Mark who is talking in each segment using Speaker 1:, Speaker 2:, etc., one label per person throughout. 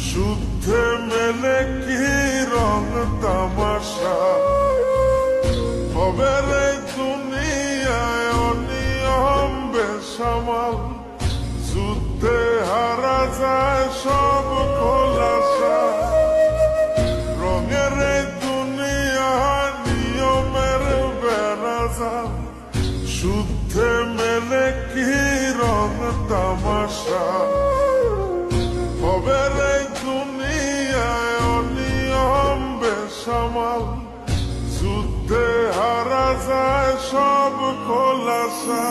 Speaker 1: শুদ্ধে মেলে কি রং তামাশা হবে রে দুনিয়ায় অনিয়ম বেসামাল যুদ্ধে হারা যায় সব খোলাসা রঙের দুনিয়া নিয়মের বেড়াজাল শুদ্ধে মেলে কি রং তামাশা হবে রে দুনিয়ায় অনিয়ম বেসামাল যুদ্ধে হারা যায় সব খোলাসা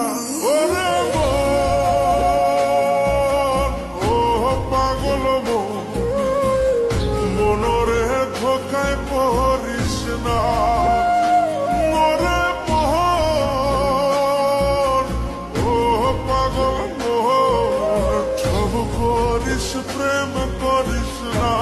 Speaker 1: ওরে ও পাগল মনরে ধোকায় পড়িস না মরে ও পাগল সব করিস প্রেম করিস না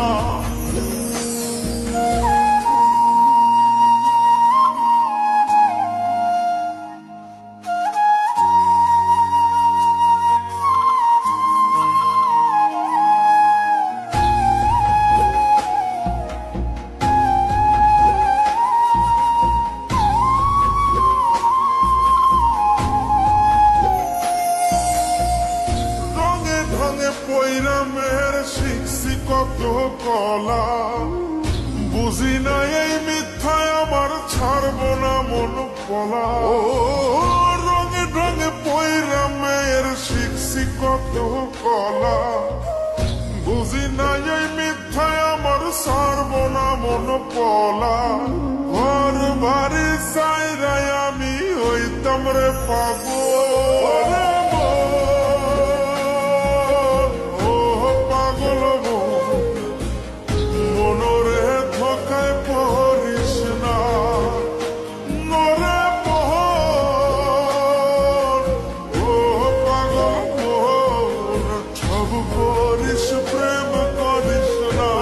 Speaker 1: পৈরামের শিখছি কত কলা বুঝি না এই মিথ্যায় আমার ছাড়ব না মন পলা ও রঙে রঙে পৈরামের শিখছি কত কলা বুঝি না এই মিথ্যায় আমার ছাড়ব না মন পলা ঘর বাড়ি চাইরাই আমি হইতাম রে পাগল প্রেম করিস না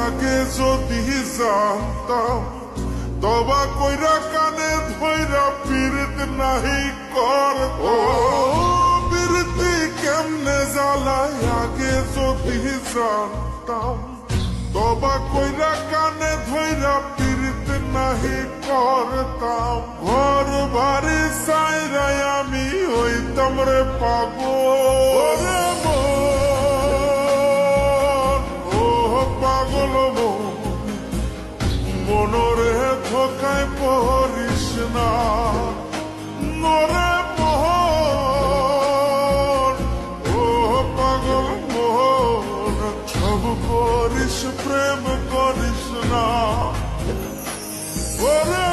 Speaker 1: আগে যদি জানতাম তবা কইরা কানে ধইরা পীড়িত নাহি কর ও পীড়িতি কেমনে জ্বালায় আগে যদি জানতাম তবা কইরা কানে ধইরা পীড়িত নাহি করতাম ঘর বাড়ি চাইরাই আমি হইতাম রে পাগল পাগল মনরে ধোকায় পড়িস না মরে ও পাগল সব করিস প্রেম করিস না ওরে